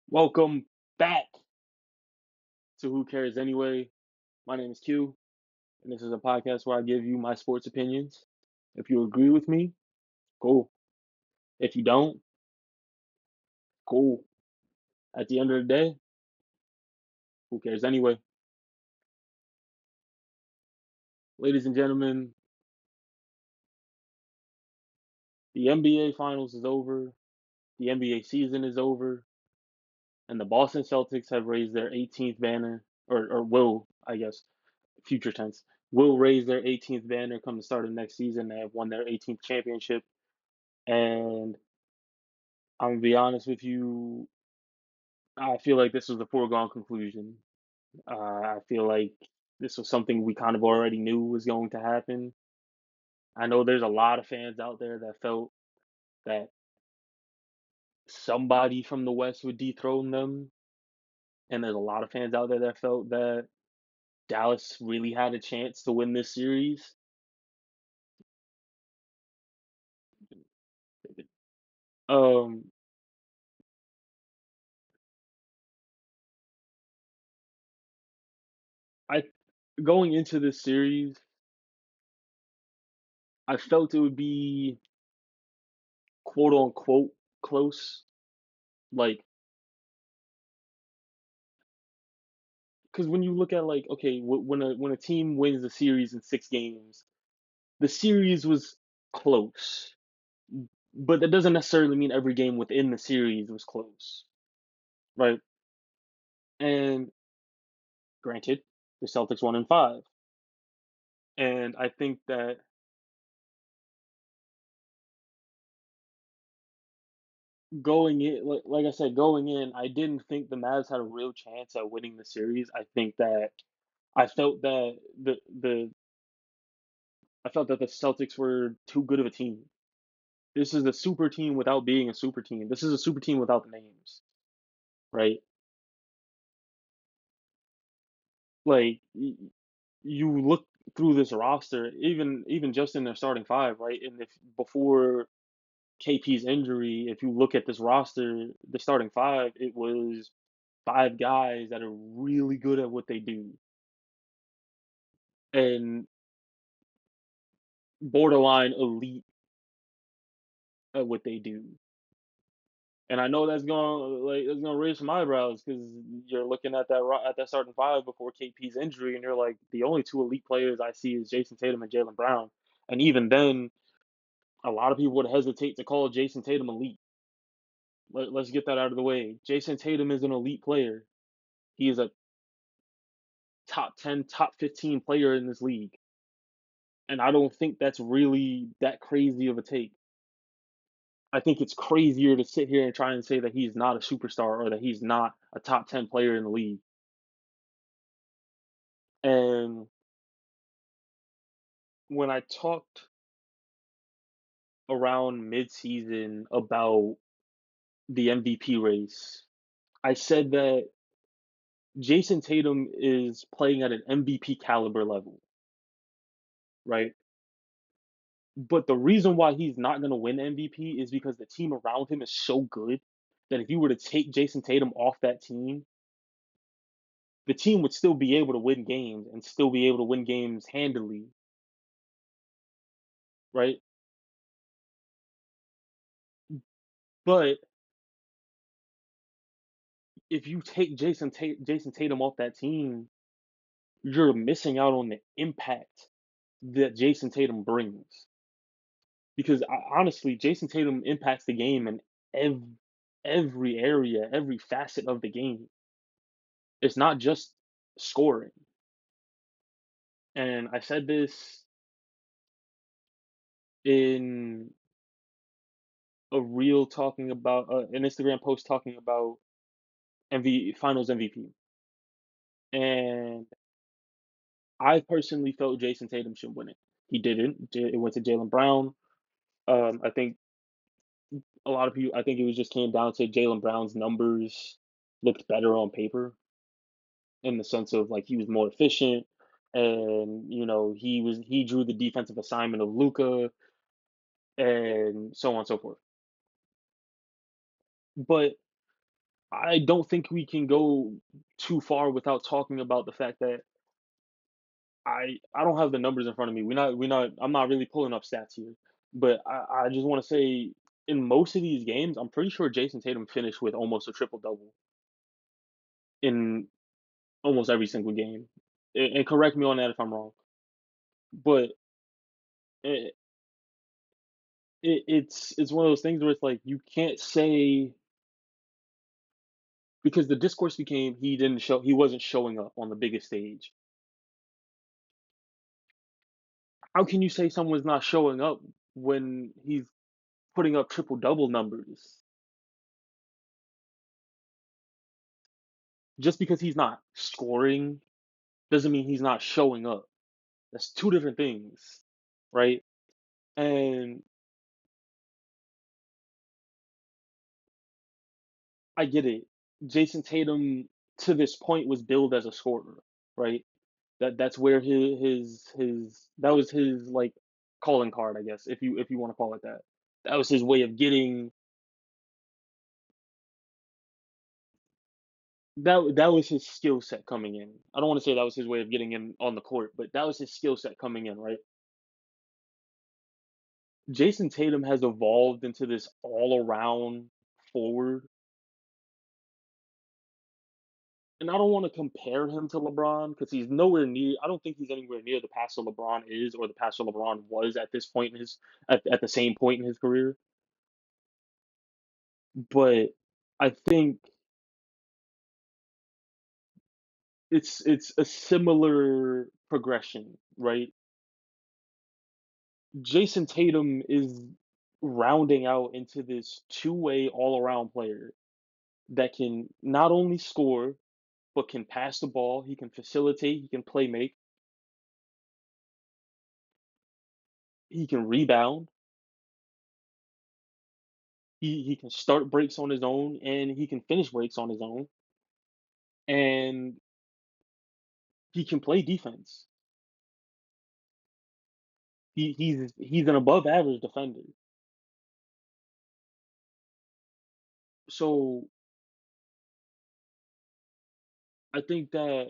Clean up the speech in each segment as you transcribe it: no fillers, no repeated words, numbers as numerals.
Welcome back to Who Cares Anyway. My name is Q, and this is a podcast where I give you my sports opinions. If you agree with me, cool. If you don't, cool. At the end of the day, who cares anyway? Ladies and gentlemen, the NBA Finals is over, the NBA season is over, and the Boston Celtics have raised their 18th banner, or will, I guess, future tense, will raise their 18th banner come the start of next season. They have won their 18th championship, and I'm gonna be honest with you. I feel like this was a foregone conclusion. I feel like this was something we kind of already knew was going to happen. I know there's a lot of fans out there that felt that somebody from the West would dethrone them, and there's a lot of fans out there that felt that Dallas really had a chance to win this series. Um, I Going into this series, I felt it would be quote unquote close, like because when you look at like okay, when a team wins the series in 6 games, the series was close, but that doesn't necessarily mean every game within the series was close, right? And granted, the Celtics won in five, and I think that going in, like I said, going in, I didn't think the Mavs had a real chance at winning the series. I felt that the I felt that the Celtics were too good of a team. This is a super team without being a super team. This is a super team without the names, right? Like you look through this roster, even just in their starting five, right? And if before KP's injury, if you look at this roster, the starting five, it was five guys that are really good at what they do and borderline elite at what they do. And I know that's gonna raise some eyebrows because you're looking at at that starting five before KP's injury, and you're like, the only two elite players I see is Jason Tatum and Jalen Brown. And even then, a lot of people would hesitate to call Jason Tatum elite. Let's get that out of the way. Jason Tatum is an elite player. He is a top 10, top 15 player in this league. And I don't think that's really that crazy of a take. I think it's crazier to sit here and try and say that he's not a superstar or that he's not a top 10 player in the league. And when I talked around midseason about the MVP race, I said that Jason Tatum is playing at an MVP caliber level, right? But the reason why he's not going to win MVP is because the team around him is so good that if you were to take Jason Tatum off that team, the team would still be able to win games and still be able to win games handily, right? But if you take Jason Tatum off that team, you're missing out on the impact that Jason Tatum brings. Because honestly, Jason Tatum impacts the game in ev- every area, every facet of the game. It's not just scoring. And I said this in a reel talking about an Instagram post talking about Finals MVP. And I personally felt Jason Tatum should win it. He didn't. It went to Jalen Brown. I think a lot of people. I think it was just came down to Jalen Brown's numbers looked better on paper in the sense of like he was more efficient, and he drew the defensive assignment of Luca and so on and so forth. But I don't think we can go too far without talking about the fact that I don't have the numbers in front of me. We're not I'm not really pulling up stats here. But I just want to say in most of these games, I'm pretty sure Jason Tatum finished with almost a triple double in almost every single game. And correct me on that if I'm wrong. But it, it's one of those things where it's like you can't say because the discourse became he wasn't showing up on the biggest stage. How can you say someone's not showing up when he's putting up triple double numbers? Just because he's not scoring doesn't mean he's not showing up. That's two different things, right? And I get it. Jason Tatum to this point was billed as a scorer, right? That's where his that was his like calling card, I guess, if you want to call it that. That was his way of getting that was his skill set coming in. I don't want to say that was his way of getting in on the court, but that was his skill set coming in, right? Jason Tatum has evolved into this all around forward, and I don't want to compare him to LeBron because he's nowhere near. I don't think he's anywhere near the passer LeBron is or the passer LeBron was at this point in his at the same point in his career. But I think it's a similar progression, right? Jason Tatum is rounding out into this two-way all-around player that can not only score but can pass the ball, he can facilitate, he can play make, he can rebound, he can start breaks on his own, and he can finish breaks on his own, and he can play defense. He's an above average defender. So I think that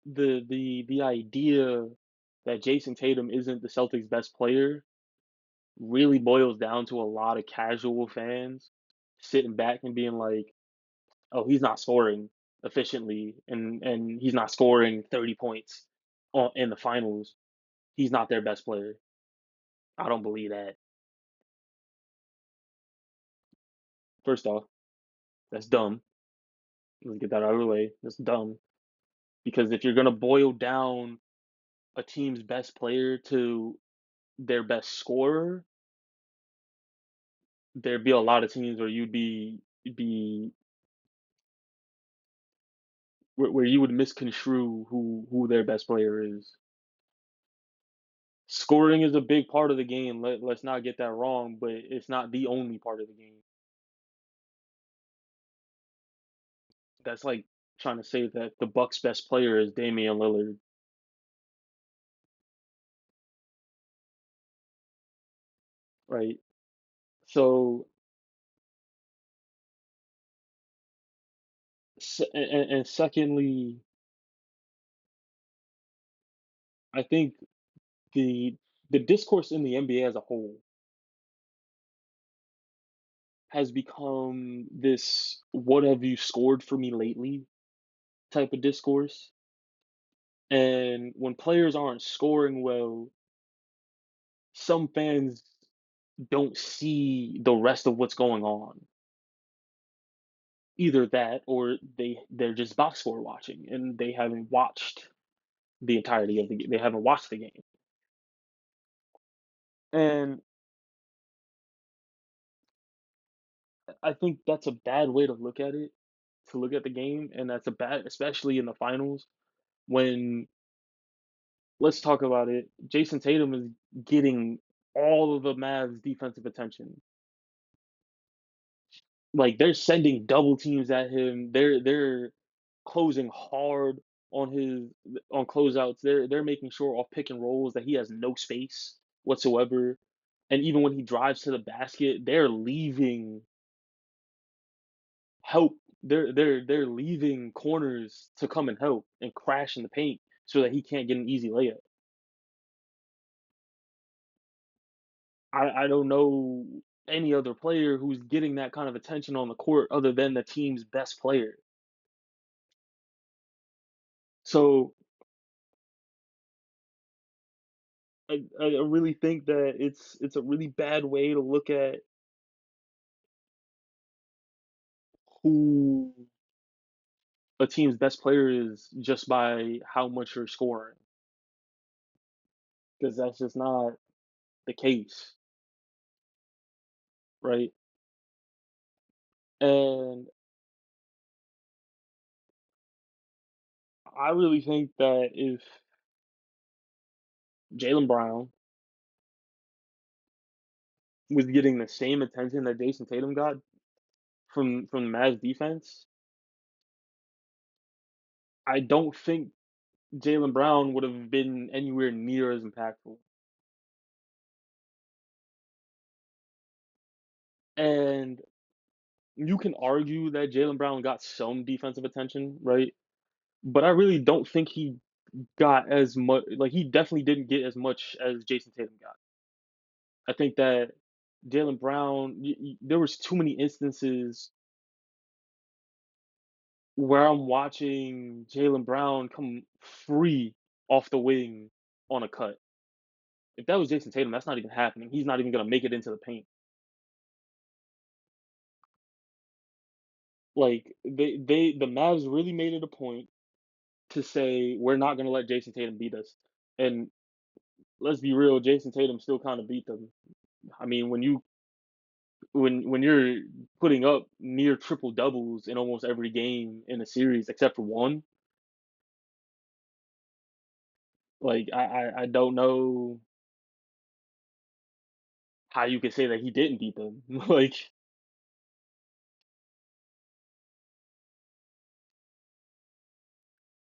the idea that Jason Tatum isn't the Celtics' best player really boils down to a lot of casual fans sitting back and being like, "Oh, he's not scoring efficiently, and he's not scoring 30 points in the finals. He's not their best player." I don't believe that. First off, that's dumb. Let's get that out of the way. That's dumb because if you're gonna boil down a team's best player to their best scorer, there'd be a lot of teams where be where you would misconstrue who their best player is. Scoring is a big part of the game. Let's not get that wrong, but it's not the only part of the game. That's like trying to say that the Bucks' best player is Damian Lillard, right? So, and secondly, I think the the discourse in the NBA as a whole has become this "What have you scored for me lately?" type of discourse. And when players aren't scoring well, some fans don't see the rest of what's going on. Either that or they're just box score watching and they haven't watched the entirety of the game. They haven't watched the game. And I think that's a bad way to look at it, to look at the game, and that's a bad especially in the finals when let's talk about it. Jason Tatum is getting all of the Mavs defensive attention. Like they're sending double teams at him. They're closing hard on his on closeouts. They're making sure off pick and rolls that he has no space whatsoever. And even when he drives to the basket, they're leaving help. They're leaving corners to come and help and crash in the paint so that he can't get an easy layup. I don't know any other player who's getting that kind of attention on the court other than the team's best player. So I really think that it's a really bad way to look at who a team's best player is just by how much you're scoring, because that's just not the case, right? And I really think that if Jalen Brown was getting the same attention that Jason Tatum got from the Mavs defense, I don't think Jalen Brown would have been anywhere near as impactful. And you can argue that Jalen Brown got some defensive attention, right? But I really don't think he got as much. Like he definitely didn't get as much as Jason Tatum got. I think that Jalen Brown, there was too many instances where I'm watching Jalen Brown come free off the wing on a cut. If that was Jason Tatum, that's not even happening. He's not even gonna make it into the paint. Like the Mavs really made it a point to say we're not gonna let Jason Tatum beat us. And let's be real, Jason Tatum still kind of beat them. I mean, when you're putting up near triple doubles in almost every game in a series except for one, like I don't know how you could say that he didn't beat them. Like,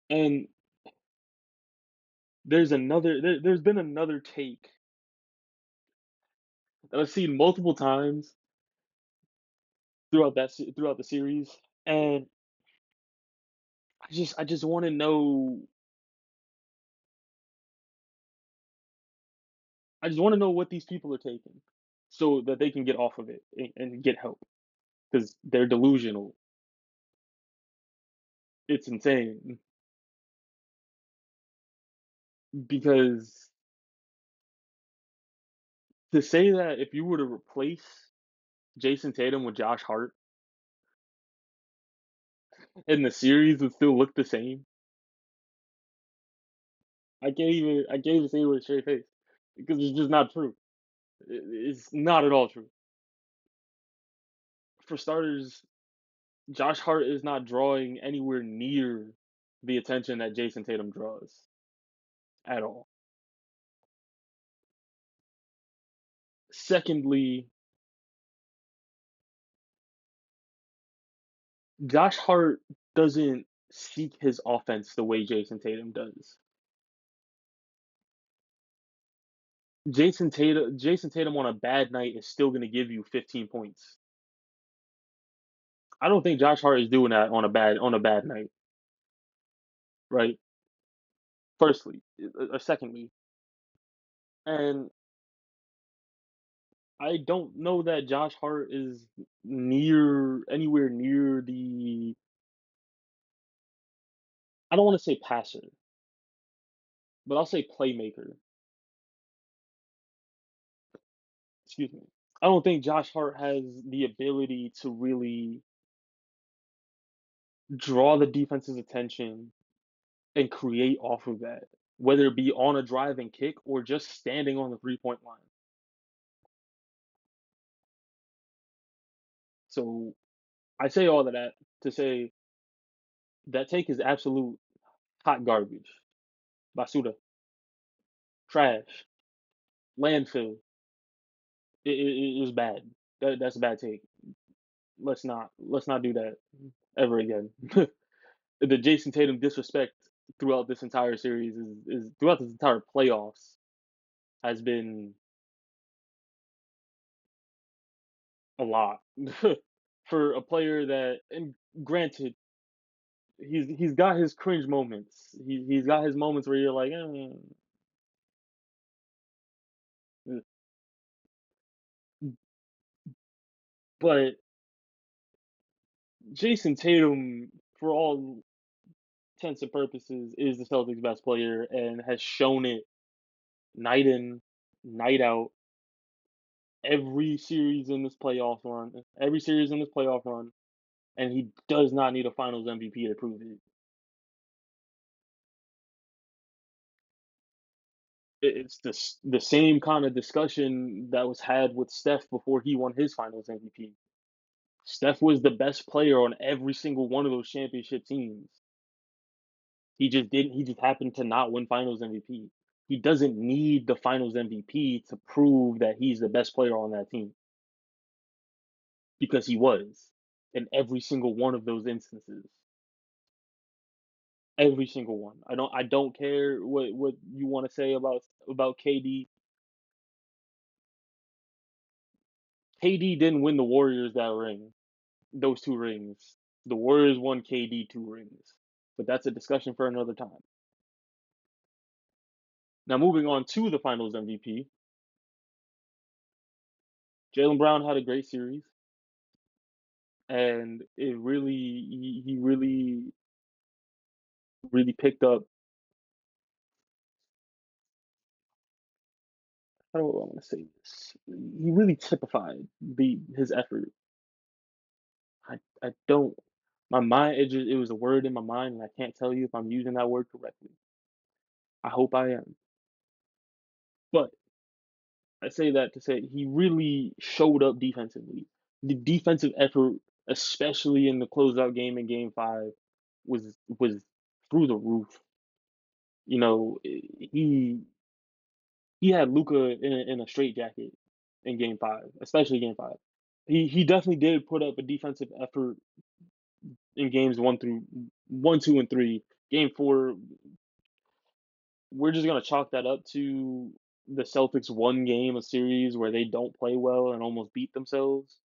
and there's been another take that I've seen multiple times throughout the series, and I just want to know I just want to know what these people are taking so that they can get off of it and get help because they're delusional. It's insane because to say that if you were to replace Jason Tatum with Josh Hart and the series would still look the same, I can't even say it with a straight face because it's just not true. It's not at all true. For starters, Josh Hart is not drawing anywhere near the attention that Jason Tatum draws at all. Secondly, Josh Hart doesn't seek his offense the way Jason Tatum does. Jason Tatum on a bad night is still going to give you 15 points. I don't think Josh Hart is doing that on a bad night, right? Firstly, or secondly, and I don't know that Josh Hart is anywhere near the. I don't want to say passer, but I'll say playmaker. Excuse me. I don't think Josh Hart has the ability to really draw the defense's attention and create off of that, whether it be on a drive and kick or just standing on the 3-point line. So I say all of that to say that take is absolute hot garbage. Basuda, trash, landfill. It is bad. That's a bad take. Let's not do that ever again. The Jason Tatum disrespect throughout this entire series is throughout this entire playoffs has been a lot. for a player that, and granted, he's got his cringe moments. He's got his moments where you're like, but Jason Tatum, for all intents and purposes, is the Celtics' best player and has shown it night in, night out, every series in this playoff run, and he does not need a Finals MVP to prove it. It's the same kind of discussion that was had with Steph before he won his Finals MVP. Steph was the best player on every single one of those championship teams. He just didn't. He just happened to not win Finals MVP. He doesn't need the Finals MVP to prove that he's the best player on that team because he was in every single one of those instances. Every single one. I don't care what you want to say about KD. KD didn't win the Warriors that ring. Those two rings. The Warriors won KD two rings. But that's a discussion for another time. Now moving on to the Finals MVP, Jalen Brown had a great series, and it really he really picked up. How do I want to say this? He really typified the his effort. I don't. My mind, it was a word in my mind, and I can't tell you if I'm using that word correctly. I hope I am. But I say that to say he really showed up defensively. The defensive effort, especially in the closeout game in Game Five, was through the roof. He had Luca in a straight jacket in Game Five, especially Game Five. He definitely did put up a defensive effort in games one, two, and three. Game four, we're just gonna chalk that up to the Celtics one game a series where they don't play well and almost beat themselves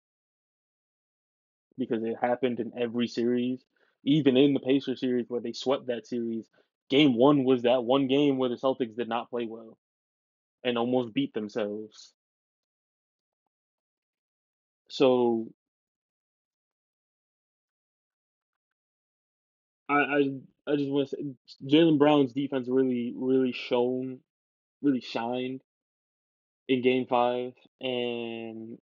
because it happened in every series. Even in the Pacers series where they swept that series, game one was that one game where the Celtics did not play well and almost beat themselves. So I I, I just want to say Jalen Brown's defense really shined in Game Five, and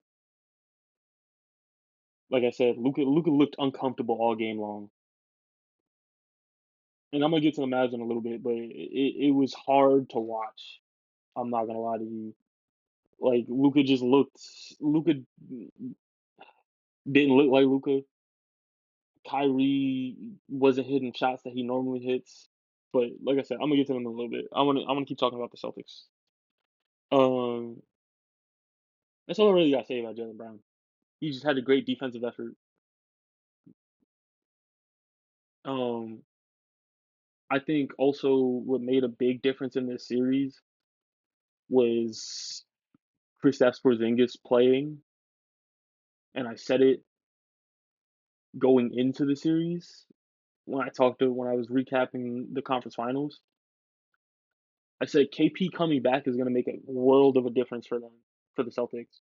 like I said, Luca looked uncomfortable all game long. And I'm gonna get to Imagine a little bit, but it was hard to watch. I'm not gonna lie to you. Like Luca didn't look like Luca. Kyrie wasn't hitting shots that he normally hits. But like I said, I'm gonna get to them in a little bit. I wanna keep talking about the Celtics. Um, that's all I really gotta say about Jalen Brown. He just had a great defensive effort. Um, I think also what made a big difference in this series was Kristaps Porzingis playing, and I said it going into the series when I was recapping the conference finals. I said KP coming back is going to make a world of a difference for them, for the Celtics,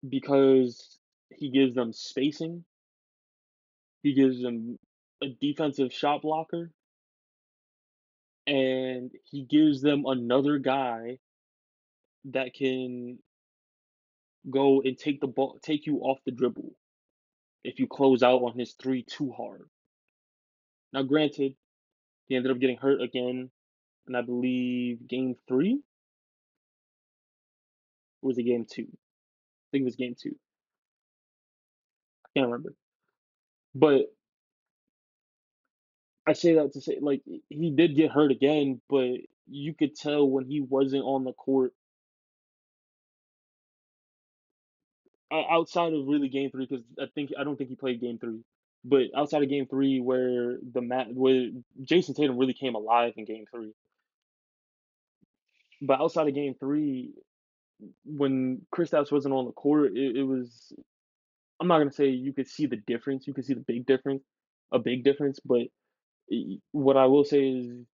because he gives them spacing, he gives them a defensive shot blocker, and he gives them another guy that can go and take the ball, take you off the dribble if you close out on his three too hard. Now, granted, he ended up getting hurt again, and I believe game three or was it game two? I think it was game two. I can't remember. But I say that to say, like, he did get hurt again, but you could tell when he wasn't on the court, outside of really game three, because I don't think he played game three. But outside of game three, where Jason Tatum really came alive in game three. But outside of game three, when Kristaps wasn't on the court, it was I'm not gonna say you could see the difference. You could see a big difference. But what I will say is,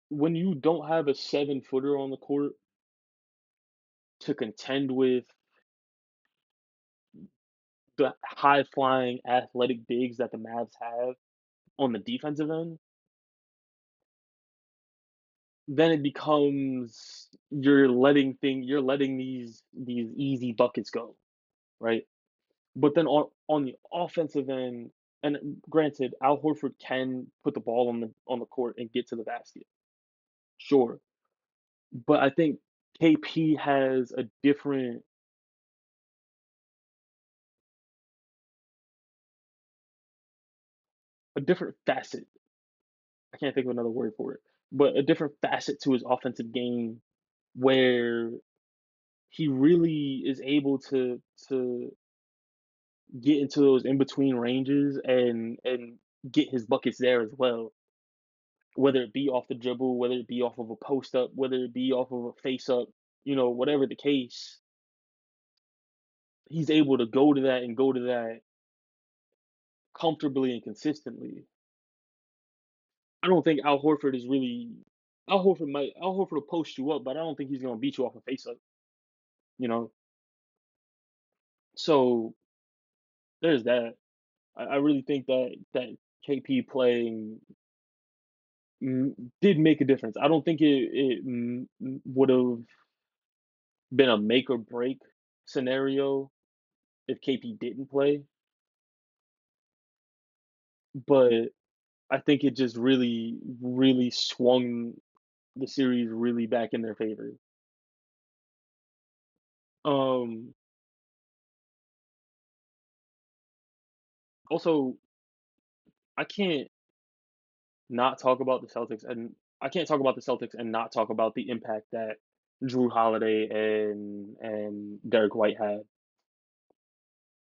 when you don't have a 7 footer on the court to contend with the high flying athletic bigs that the Mavs have on the defensive end, then it becomes you're letting these easy buckets go, right? But then on the offensive end, and granted, Al Horford can put the ball on the court and get to the basket, sure. But I think KP has a different facet. I can't think of another word for it, but a different facet to his offensive game where he really is able to get into those in between ranges and get his buckets there as well. Whether it be off the dribble, whether it be off of a post up, whether it be off of a face up, whatever the case, he's able to go to that comfortably and consistently. I don't think Al Horford will post you up, but I don't think he's gonna beat you off a face up, you know? So there's that. I really think that KP playing did make a difference. I don't think it would have been a make or break scenario if KP didn't play, but I think it just really, really swung the series really back in their favor. Um, Also, I can't not talk about the Celtics, and I can't talk about the Celtics and not talk about the impact that Drew Holiday and Derek White had,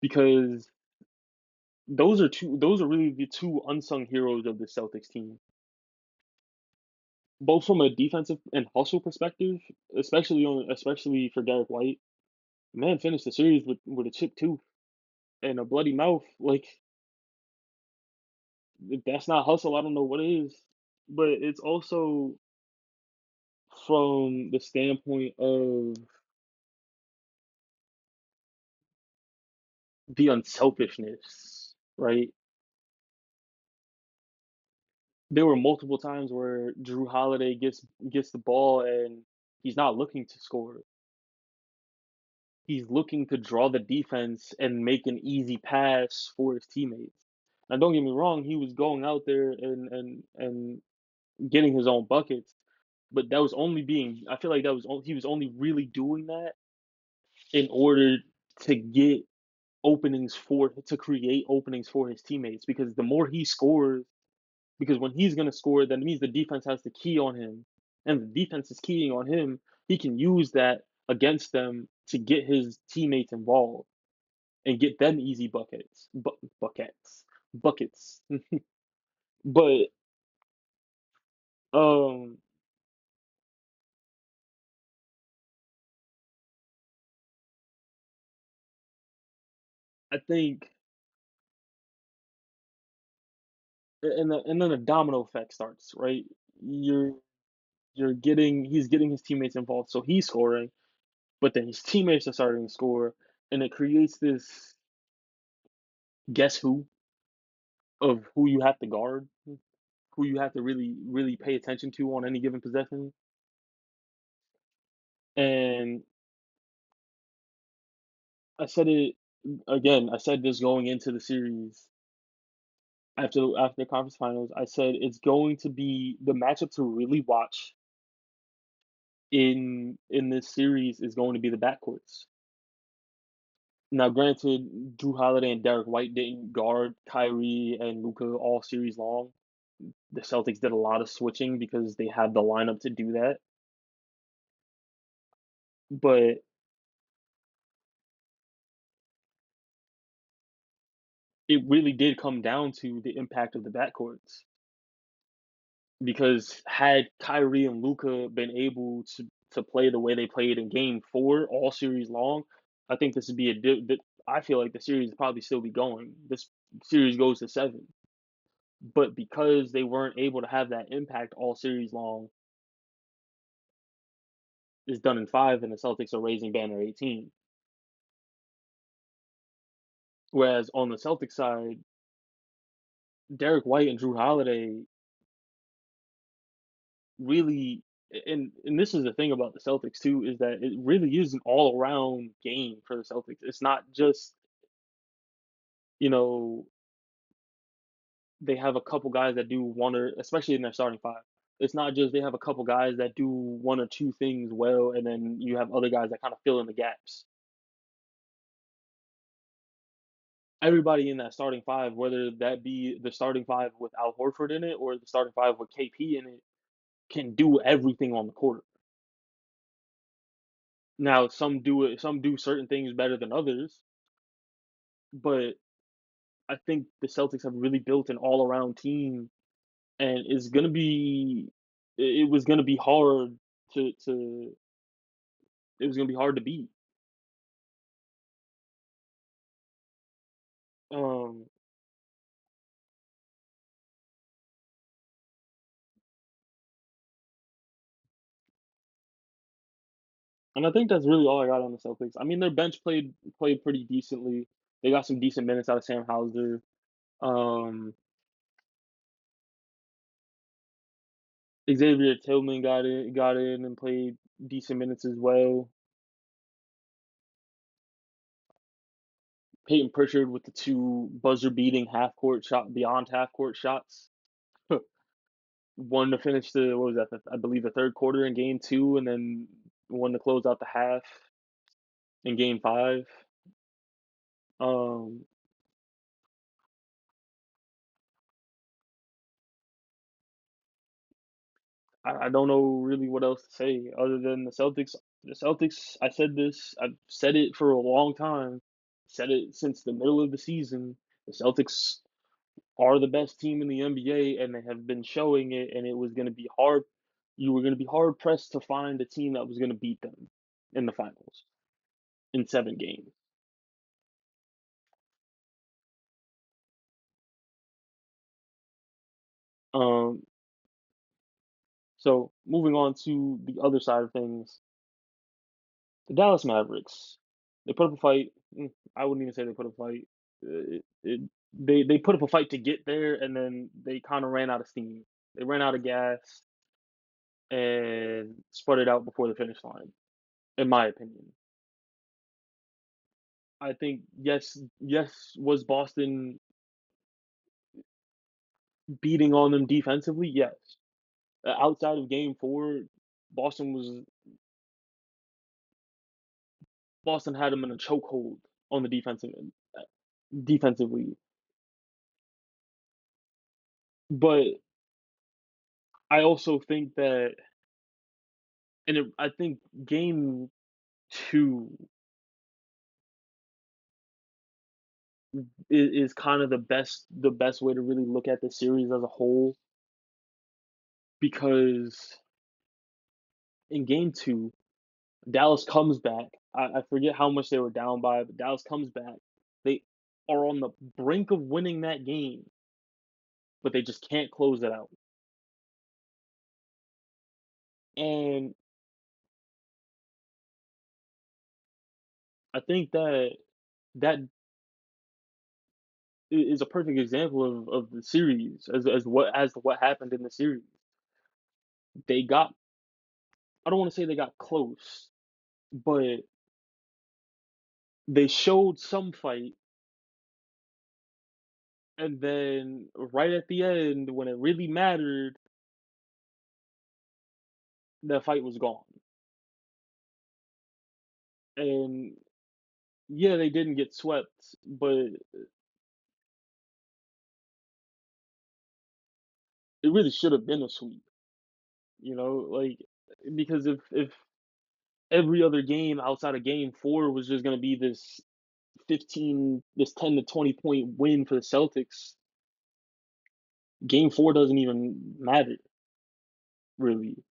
because those are really the two unsung heroes of the Celtics team, both from a defensive and hustle perspective, especially for Derek White. Man finished the series with a chipped tooth and a bloody mouth. Like, if that's not hustle, I don't know what is. But it's also from the standpoint of the unselfishness, right? There were multiple times where Drew Holiday gets the ball and he's not looking to score. He's looking to draw the defense and make an easy pass for his teammates. Now, don't get me wrong, he was going out there and getting his own buckets, but that was only being. I feel like he was only really doing that in order to get to create openings for his teammates, because the more he scores, because when he's going to score, that means the defense has to key on him, and the defense is keying on him. He can use that against them to get his teammates involved and get them easy buckets. But um, I think, and then a domino effect starts, right? You're he's getting his teammates involved, so he's scoring, but then his teammates are starting to score, and it creates this guess who of who you have to guard, who you have to really, really pay attention to on any given possession. And I said it again, I said this going into the series after the conference finals. I said it's going to be the matchup to really watch in this series is going to be the backcourts. Now, granted, Drew Holiday and Derek White didn't guard Kyrie and Luka all series long. The Celtics did a lot of switching because they had the lineup to do that. But it really did come down to the impact of the backcourts. Because had Kyrie and Luka been able to play the way they played in Game 4 all series long, I think this would be I feel like the series would probably still be going. This series goes to 7, but because they weren't able to have that impact all series long, it's done in 5, and the Celtics are raising banner 18. Whereas on the Celtics side, Derek White and Drew Holiday really, and this is the thing about the Celtics too, is that it really is an all around game for the Celtics. It's not just, you know, they have a couple guys that do one or especially in their starting five. It's not just they have a couple guys that do one or two things well, and then you have other guys that kind of fill in the gaps. Everybody in that starting five, whether that be the starting five with Al Horford in it or the starting five with KP in it, can do everything on the court. Now, some do certain things better than others, but I think the Celtics have really built an all around team, and it's gonna be it was gonna be hard to it was gonna be hard to beat. Um, and I think that's really all I got on the Celtics. I mean, their bench played pretty decently. They got some decent minutes out of Sam Hauser. Um, Xavier Tillman got in and played decent minutes as well. Peyton Pritchard with the two buzzer beating half court shot beyond half court shots. One to finish the what was that? I believe the third quarter in game two, and then one to close out the half in game five. Um, I don't know really what else to say other than the Celtics. The Celtics, I said this, I've said it for a long time, said it since the middle of the season. The Celtics are the best team in the NBA, and they have been showing it. And it was going to be hard. You were going to be hard pressed to find a team that was going to beat them in the finals in 7 games. Um, so moving on to the other side of things, the Dallas Mavericks. They put up a fight. I wouldn't even say they put up a fight. They put up a fight to get there, and then they kind of ran out of steam. They ran out of gas and spread it out before the finish line. In my opinion, I think yes, was Boston beating on them defensively? Yes. Outside of Game 4, Boston was Boston had them in a chokehold on the defensively. But I also think that, I think Game 2 is kind of the best way to really look at the series as a whole, because in Game 2, Dallas comes back. I forget how much they were down by, but Dallas comes back. They are on the brink of winning that game, but they just can't close it out. And I think that that is a perfect example of the series as to what happened in the series. They got I don't want to say they got close, but they showed some fight, and then right at the end when it really mattered, that fight was gone. And yeah, they didn't get swept, but it really should have been a sweep, like, because if every other game outside of game 4 was just going to be this 10 to 20 point win for the Celtics, game 4 doesn't even matter really.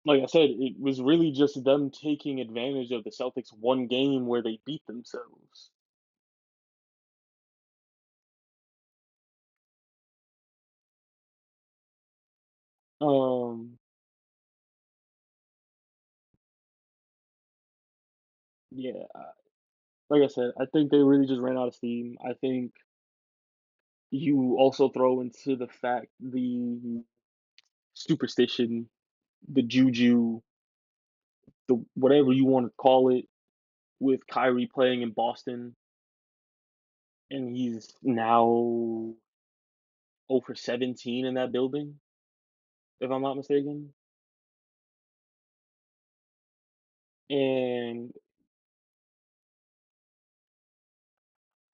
Like I said, it was really just them taking advantage of the Celtics' one game where they beat themselves. Um, yeah, like I said, I think they really just ran out of steam. I think you also throw into the fact the superstition, the juju, the whatever you want to call it, with Kyrie playing in Boston, and he's now 0 for 17 in that building, if I'm not mistaken. And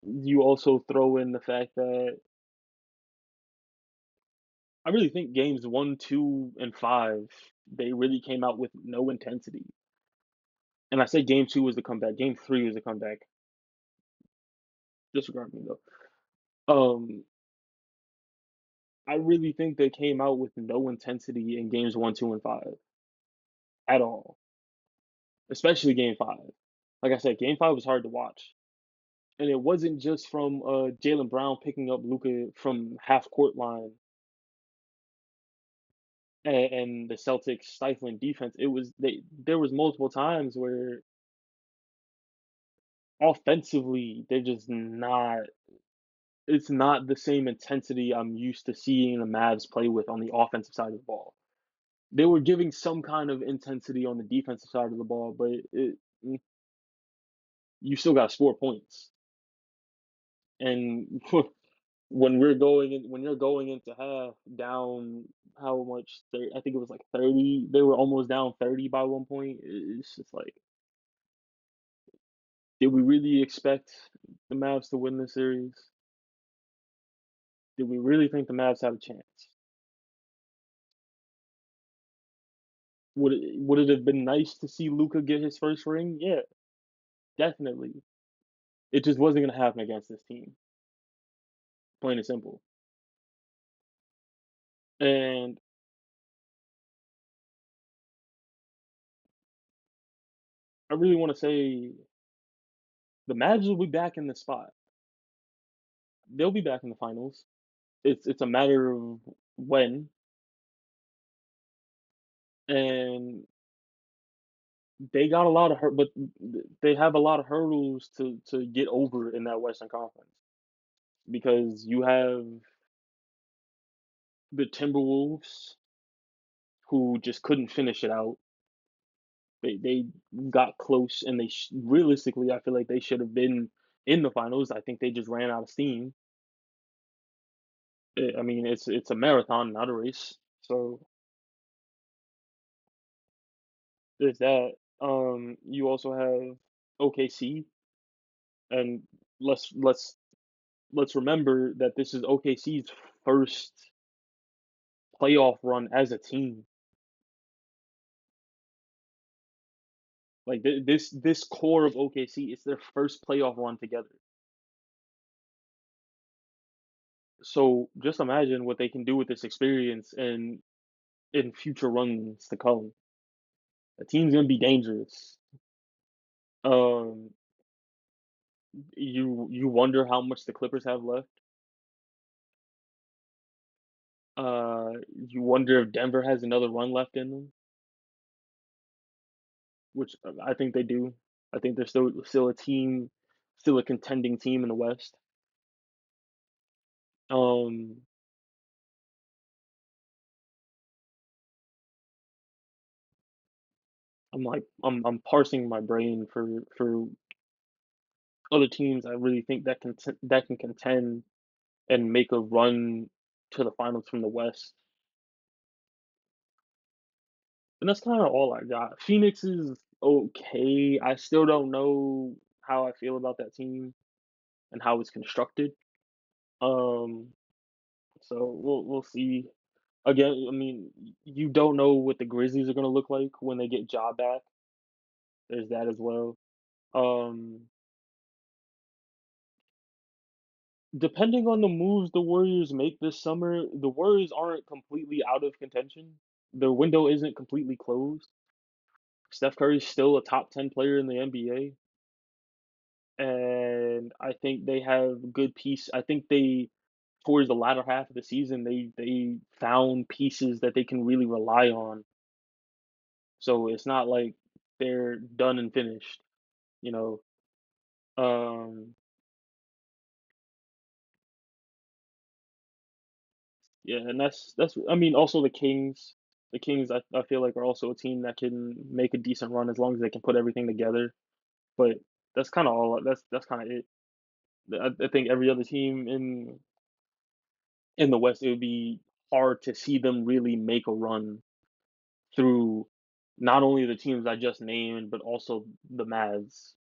you also throw in the fact that I really think games 1, 2, and 5, they really came out with no intensity. And I said game 2 was the comeback. Game 3 was the comeback. Disregard me though. I really think they came out with no intensity in games 1, 2, and 5 at all, especially game 5. Like I said, game 5 was hard to watch. And it wasn't just from Jalen Brown picking up Luca from half court line and the Celtics stifling defense. It was they there was multiple times where offensively they're just not it's not the same intensity I'm used to seeing the Mavs play with on the offensive side of the ball. They were giving some kind of intensity on the defensive side of the ball, but you still got to score points. And when you're going into half down how much I think it was like 30. They were almost down 30 by one point. It's just like, did we really expect the Mavs to win this series? Did we really think the Mavs had a chance? Would it have been nice to see Luca get his first ring? Yeah, definitely. It just wasn't gonna happen against this team, plain and simple. And I really want to say the Mavs will be back in the spot. They'll be back in the finals. It's a matter of when, and they got a lot of hurt, but they have a lot of hurdles to get over in that Western Conference because you have the Timberwolves who just couldn't finish it out. They got close, and realistically, I feel like they should have been in the finals. I think they just ran out of steam. I mean, it's a marathon, not a race. So there's that. You also have OKC, and let's let's let's remember that this is OKC's first playoff run as a team. Like this core of OKC, it's their first playoff run together. So just imagine what they can do with this experience and in future runs to come. The team's gonna be dangerous. Um, you wonder how much the Clippers have left. You wonder if Denver has another run left in them, which I think they do. I think they're still a team, still a contending team in the West. Um, I'm parsing my brain for other teams I really think that can contend and make a run to the finals from the West. And that's kind of all I got. Phoenix is okay. I still don't know how I feel about that team and how it's constructed. Um, so we'll see. Again, I mean, you don't know what the Grizzlies are gonna look like when they get Ja back. There's that as well. Um, Depending on the moves the Warriors make this summer, the Warriors aren't completely out of contention. their window isn't completely closed. Steph Curry's still a top 10 player in the NBA, and I think they have good piece. I think they towards the latter half of the season, they found pieces that they can really rely on. So it's not like they're done and finished, you know. Um, yeah, and that's I mean also the Kings. The Kings I feel like are also a team that can make a decent run as long as they can put everything together. But that's kind of all. That's kind of it. I think every other team in the West, it would be hard to see them really make a run through not only the teams I just named, but also the Mavs.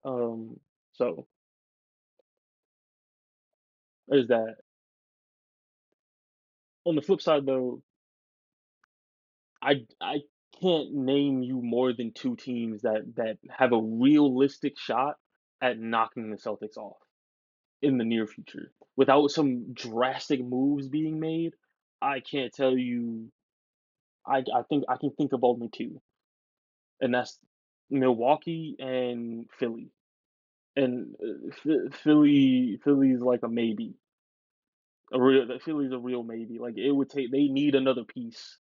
Um, so there's that. On the flip side, though, I can't name you more than two teams that have a realistic shot at knocking the Celtics off in the near future. Without some drastic moves being made, I can't tell you. I think I can think of only two, and that's Milwaukee and Philly. And Philly's like a maybe. Philly's a real maybe. Like it would take. They need another piece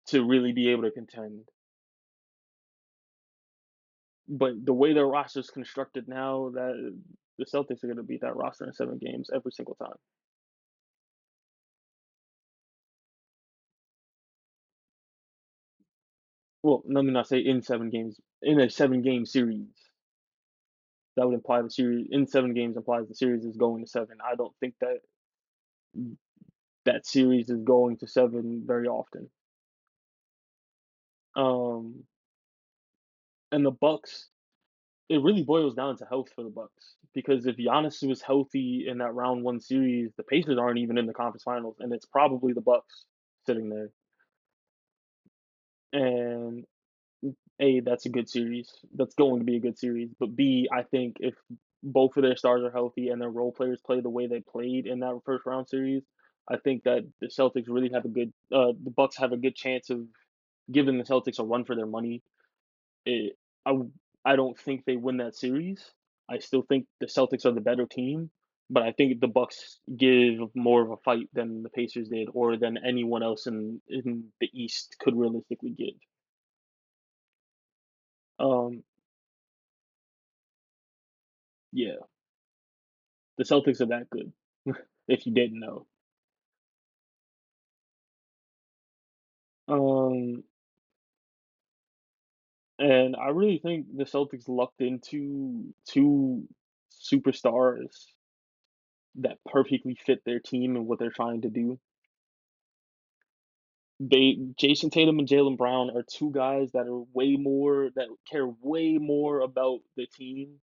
to really be able to contend. But the way their roster's constructed now, that the Celtics are going to beat that roster in 7 games every single time. Well, let me not say in 7 games. In a 7 game series, that would imply the series in 7 games implies the series is going to seven. I don't think that that series is going to seven very often. Um, and the Bucks, it really boils down to health for the Bucks because if Giannis was healthy in that round one series, the Pacers aren't even in the conference finals, and it's probably the Bucks sitting there. And A, that's a good series. That's going to be a good series. But B, I think if both of their stars are healthy and their role players play the way they played in that first round series, I think that the Celtics really have a good. The Bucks have a good chance of giving the Celtics a run for their money. It, I w- I don't think they win that series. I still think the Celtics are the better team, but I think the Bucks give more of a fight than the Pacers did, or than anyone else in the East could realistically give. Um, yeah, the Celtics are that good. If you didn't know, um, and I really think the Celtics lucked into two superstars that perfectly fit their team and what they're trying to do. Jason Tatum and Jalen Brown are two guys that care way more about the team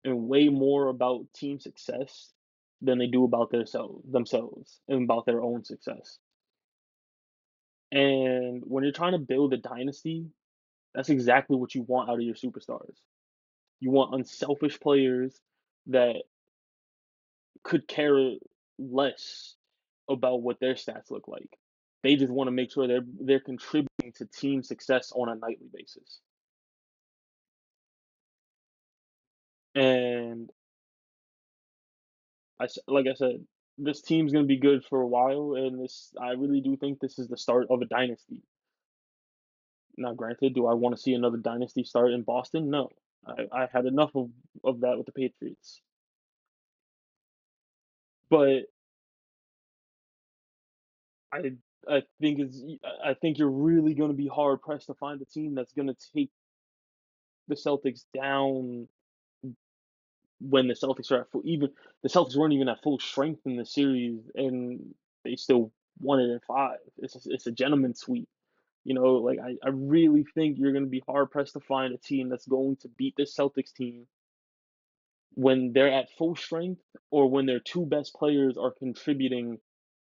and way more about team success than they do about themselves and about their own success. And when you're trying to build a dynasty, that's exactly what you want out of your superstars. You want unselfish players that could care less about what their stats look like. They just want to make sure they're contributing to team success on a nightly basis. And like I said, this team's gonna be good for a while, and this I really do think this is the start of a dynasty. Now, granted, do I want to see another dynasty start in Boston? No, I had enough of that with the Patriots. But I I think you're really gonna be hard pressed to find a team that's gonna take the Celtics down when the Celtics are at full. Even the Celtics weren't even at full strength in the series, and they still won it in five. It's a gentleman's sweep. You know, like I really think you're going to be hard pressed to find a team that's going to beat this Celtics team when they're at full strength or when their two best players are contributing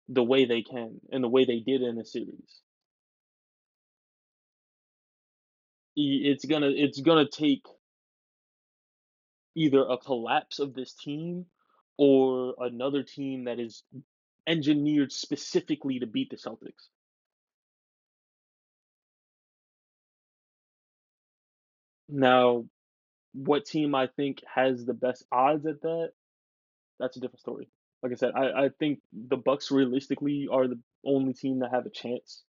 the way they can and the way they did in the series. It's gonna take either a collapse of this team or another team that is engineered specifically to beat the Celtics. Now, what team I think has the best odds at that, that's a different story. Like I said, I think the Bucks realistically are the only team that have a chance,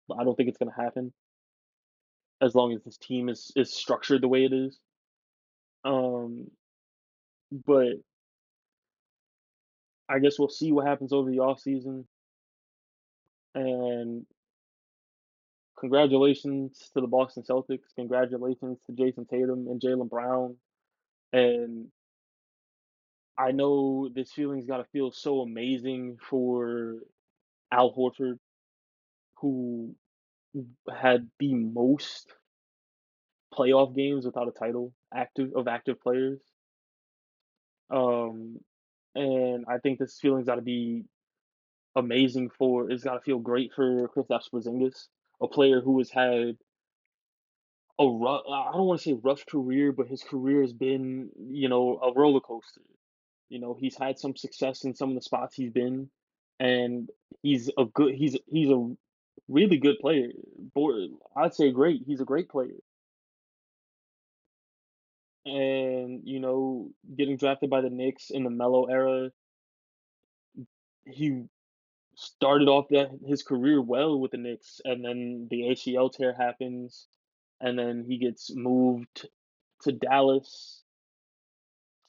but I don't think it's gonna happen as long as this team is structured the way it is. Um, but I guess we'll see what happens over the offseason. And congratulations to the Boston Celtics. Congratulations to Jason Tatum and Jalen Brown. And I know this feeling's got to feel so amazing for Al Horford, who had the most playoff games without a title active players. Um, and I think this feeling's got to be amazing for. It's got to feel great for Kristaps Porzingis, a player who has had a rough. I don't want to say rough career, but his career has been, a roller coaster. He's had some success in some of the spots he's been, and he's a really good player. I'd say great. He's a great player, and getting drafted by the Knicks in the Melo era, he started off his career well with the Knicks, and then the ACL tear happens, and then he gets moved to Dallas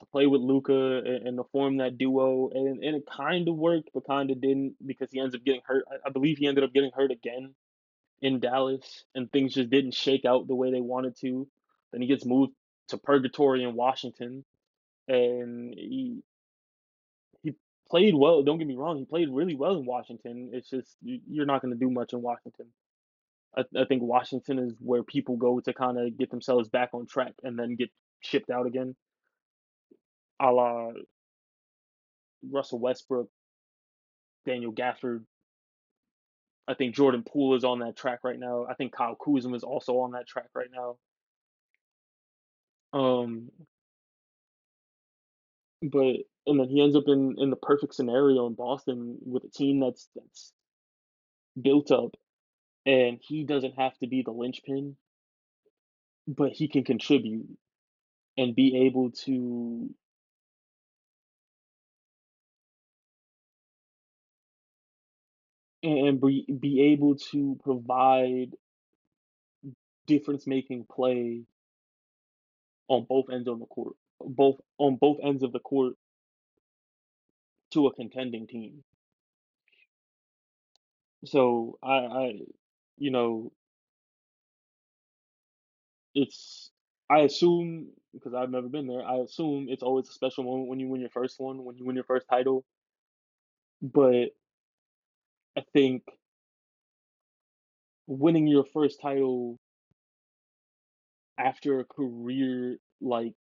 to play with Luca and to form that duo, and it kind of worked, but kind of didn't because he ends up getting hurt. I believe he ended up getting hurt again in Dallas, and things just didn't shake out the way they wanted to. Then he gets moved to Purgatory in Washington, and he played well. Don't get me wrong, he played really well in Washington. It's just you're not going to do much in Washington. I think Washington is where people go to kind of get themselves back on track and then get shipped out again, a la Russell Westbrook, Daniel Gafford. I think Jordan Poole is on that track right now. I think Kyle Kuzma is also on that track right now. Um, but and then he ends up in the perfect scenario in Boston with a team that's built up, and he doesn't have to be the linchpin, but he can contribute and be able to and be able to provide difference making play on both ends of the court, both ends of the court to a contending team. So you know, it's I assume because I've never been there. I assume it's always a special moment when you win your first one, when you win your first title. But I think winning your first title after a career like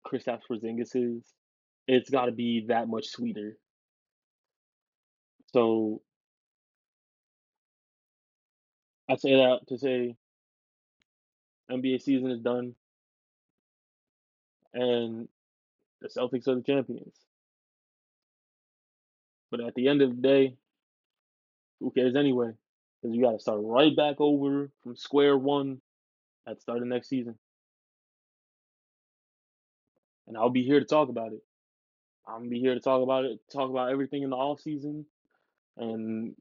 Kristaps Porzingis's, it's got to be that much sweeter. So I say that to say NBA season is done and the Celtics are the champions. But at the end of the day, who cares anyway? Because you got to start right back over from square one at the start of next season. And I'll be here to talk about it. I'm gonna be here to talk about it, talk about everything in the off season, and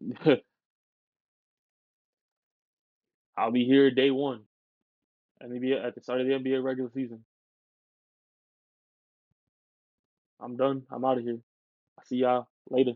I'll be here day one, and maybe at the start of the NBA regular season. I'm done. I'm out of here. I see y'all later.